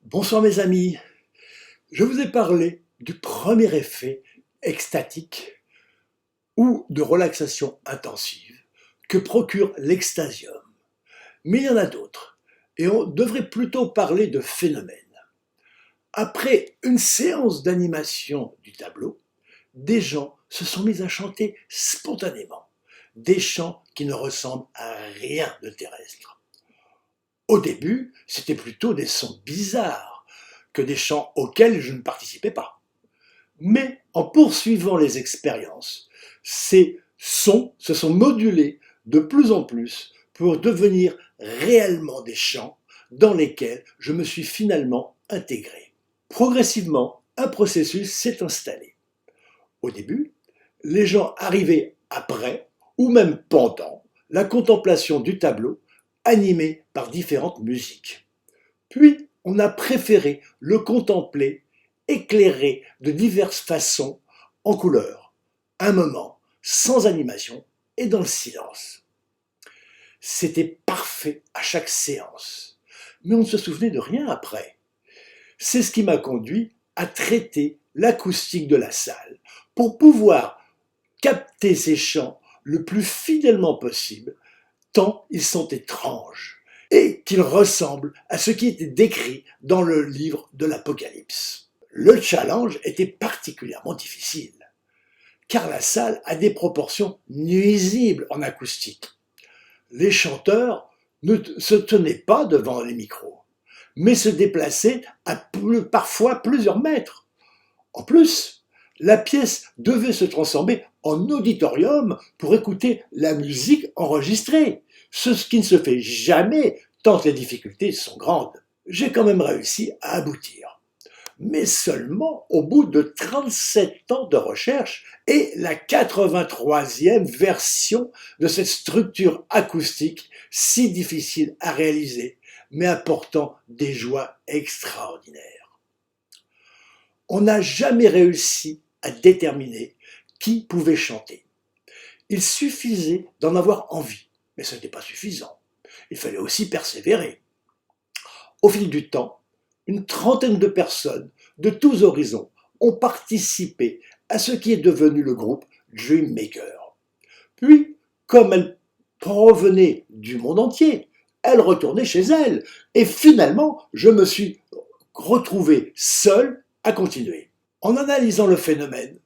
Bonsoir mes amis, je vous ai parlé du premier effet extatique ou de relaxation intensive que procure l'extasium. Mais il y en a d'autres et on devrait plutôt parler de phénomènes. Après une séance d'animation du tableau, des gens se sont mis à chanter spontanément, des chants qui ne ressemblent à rien de terrestre. Au début, c'était plutôt des sons bizarres que des chants auxquels je ne participais pas. Mais en poursuivant les expériences, ces sons se sont modulés de plus en plus pour devenir réellement des chants dans lesquels je me suis finalement intégré. Progressivement, un processus s'est installé. Au début, les gens arrivaient après, ou même pendant, la contemplation du tableau animé par différentes musiques. Puis, on a préféré le contempler éclairé de diverses façons, en couleurs, un moment, sans animation et dans le silence. C'était parfait à chaque séance, mais on ne se souvenait de rien après. C'est ce qui m'a conduit à traiter l'acoustique de la salle pour pouvoir capter ces chants le plus fidèlement possible, tant ils sont étranges et qu'ils ressemblent à ce qui était décrit dans le livre de l'Apocalypse. Le challenge était particulièrement difficile, car la salle a des proportions nuisibles en acoustique. Les chanteurs ne se tenaient pas devant les micros, mais se déplaçaient à parfois plusieurs mètres. En plus, la pièce devait se transformer en auditorium pour écouter la musique enregistrée, ce qui ne se fait jamais tant les difficultés sont grandes. J'ai quand même réussi à aboutir, mais seulement au bout de 37 ans de recherche et la 83e version de cette structure acoustique si difficile à réaliser, mais apportant des joies extraordinaires. On n'a jamais réussi à déterminer qui pouvait chanter. Il suffisait d'en avoir envie, mais ce n'était pas suffisant. Il fallait aussi persévérer. Au fil du temps, une trentaine de personnes de tous horizons ont participé à ce qui est devenu le groupe Dreammaker. Puis, comme elles provenaient du monde entier, elles retournaient chez elles. Et finalement, je me suis retrouvé seul à continuer. En analysant le phénomène,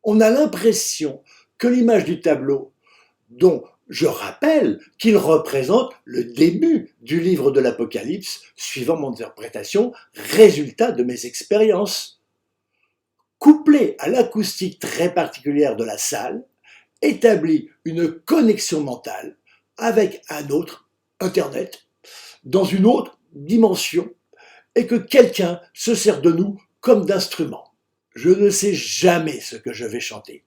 on a l'impression que l'image du tableau, dont je rappelle qu'il représente le début du livre de l'Apocalypse, suivant mon interprétation, résultat de mes expériences, couplé à l'acoustique très particulière de la salle, établit une connexion mentale avec un autre, Internet, dans une autre dimension, et que quelqu'un se sert de nous comme d'instrument. Je ne sais jamais ce que je vais chanter.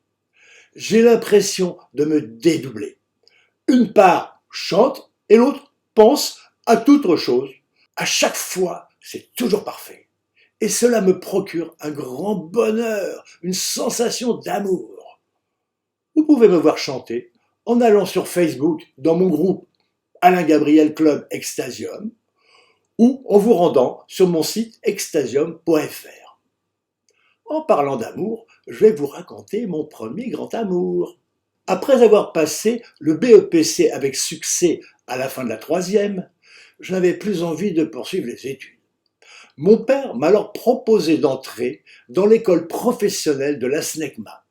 J'ai l'impression de me dédoubler. Une part chante et l'autre pense à toute autre chose. À chaque fois, c'est toujours parfait. Et cela me procure un grand bonheur, une sensation d'amour. Vous pouvez me voir chanter en allant sur Facebook dans mon groupe Alain Gabriel Club Extasium ou en vous rendant sur mon site extasium.fr. En parlant d'amour, je vais vous raconter mon premier grand amour. Après avoir passé le BEPC avec succès à la fin de la troisième, je n'avais plus envie de poursuivre les études. Mon père m'a alors proposé d'entrer dans l'école professionnelle de la SNECMA.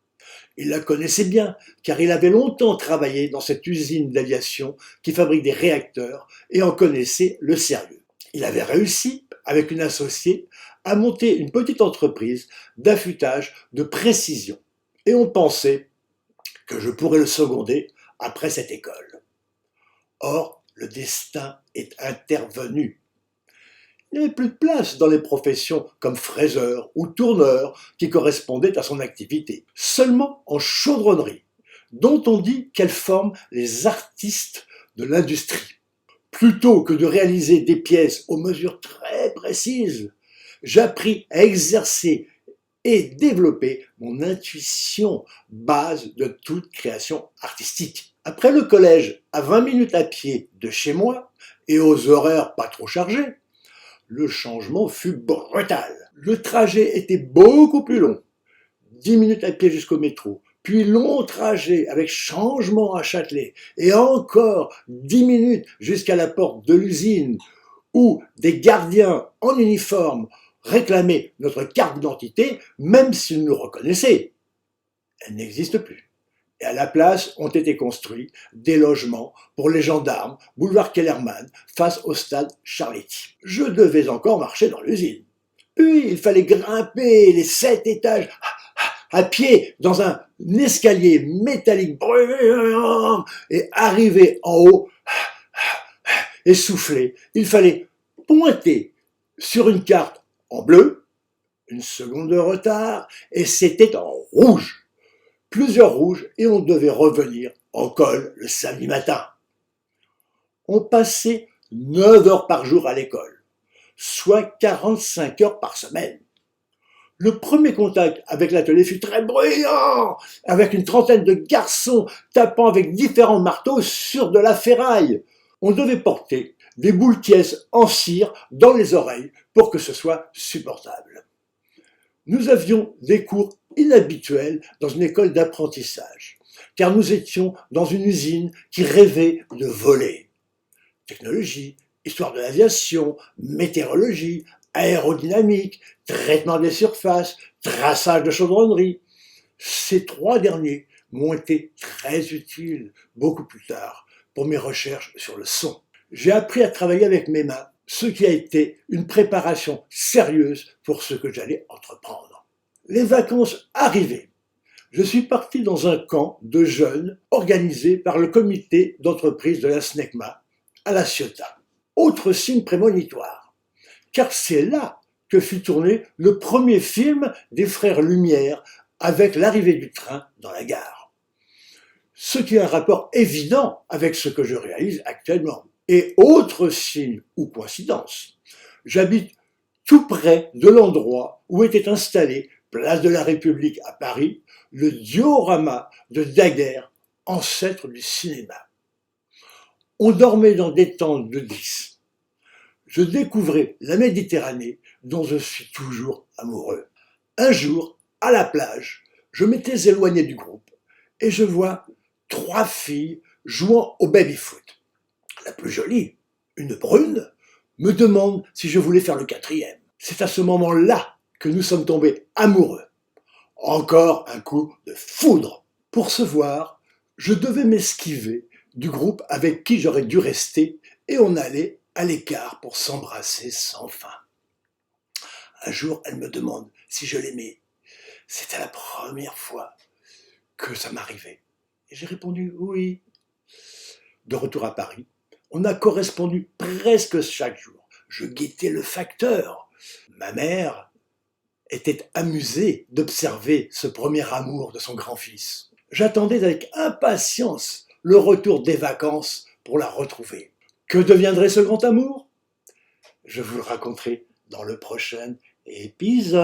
Il la connaissait bien, car il avait longtemps travaillé dans cette usine d'aviation qui fabrique des réacteurs et en connaissait le sérieux. Il avait réussi, avec une associée, à monter une petite entreprise d'affûtage de précision. Et on pensait que je pourrais le seconder après cette école. Or, le destin est intervenu. Il n'y avait plus de place dans les professions comme fraiseur ou tourneur qui correspondaient à son activité, seulement en chaudronnerie, dont on dit qu'elle forme les artistes de l'industrie. Plutôt que de réaliser des pièces aux mesures très précises, j'appris à exercer et développer mon intuition, base de toute création artistique. Après le collège, à 20 minutes à pied de chez moi, et aux horaires pas trop chargés, le changement fut brutal. Le trajet était beaucoup plus long. 10 minutes à pied jusqu'au métro, puis long trajet avec changement à Châtelet, et encore 10 minutes jusqu'à la porte de l'usine, où des gardiens en uniforme réclamaient notre carte d'identité, même s'ils nous reconnaissaient. Elle n'existe plus. Et à la place ont été construits des logements pour les gendarmes, boulevard Kellermann, face au stade Charletti. Je devais encore marcher dans l'usine. Puis il fallait grimper les 7 étages à pied dans un escalier métallique et arriver en haut essoufflé. Il fallait pointer sur une carte en bleu, une seconde de retard, et c'était en rouge. Plusieurs rouges, et on devait revenir en col le samedi matin. On passait 9 heures par jour à l'école, soit 45 heures par semaine. Le premier contact avec l'atelier fut très bruyant, avec une trentaine de garçons tapant avec différents marteaux sur de la ferraille. On devait porter des boules tièses en cire dans les oreilles pour que ce soit supportable. Nous avions des cours inhabituels dans une école d'apprentissage, car nous étions dans une usine qui rêvait de voler. Technologie, histoire de l'aviation, météorologie, aérodynamique, traitement des surfaces, traçage de chaudronnerie. Ces 3 derniers m'ont été très utiles beaucoup plus tard pour mes recherches sur le son. J'ai appris à travailler avec mes mains, ce qui a été une préparation sérieuse pour ce que j'allais entreprendre. Les vacances arrivaient. Je suis parti dans un camp de jeunes organisé par le comité d'entreprise de la SNECMA à La Ciotat. Autre signe prémonitoire, car c'est là que fut tourné le premier film des frères Lumière avec l'arrivée du train dans la gare. Ce qui a un rapport évident avec ce que je réalise actuellement. Et autre signe ou coïncidence, j'habite tout près de l'endroit où était installé, place de la République à Paris, le diorama de Daguerre, ancêtre du cinéma. On dormait dans des tentes de 10. Je découvrais la Méditerranée dont je suis toujours amoureux. Un jour, à la plage, je m'étais éloigné du groupe et je vois 3 filles jouant au baby-foot. La plus jolie, une brune, me demande si je voulais faire le 4e. C'est à ce moment-là que nous sommes tombés amoureux. Encore un coup de foudre. Pour se voir, je devais m'esquiver du groupe avec qui j'aurais dû rester et on allait à l'écart pour s'embrasser sans fin. Un jour, elle me demande si je l'aimais. C'était la première fois que ça m'arrivait. Et j'ai répondu oui. De retour à Paris, on a correspondu presque chaque jour. Je guettais le facteur. Ma mère était amusée d'observer ce premier amour de son grand-fils. J'attendais avec impatience le retour des vacances pour la retrouver. Que deviendrait ce grand amour? Je vous le raconterai dans le prochain épisode.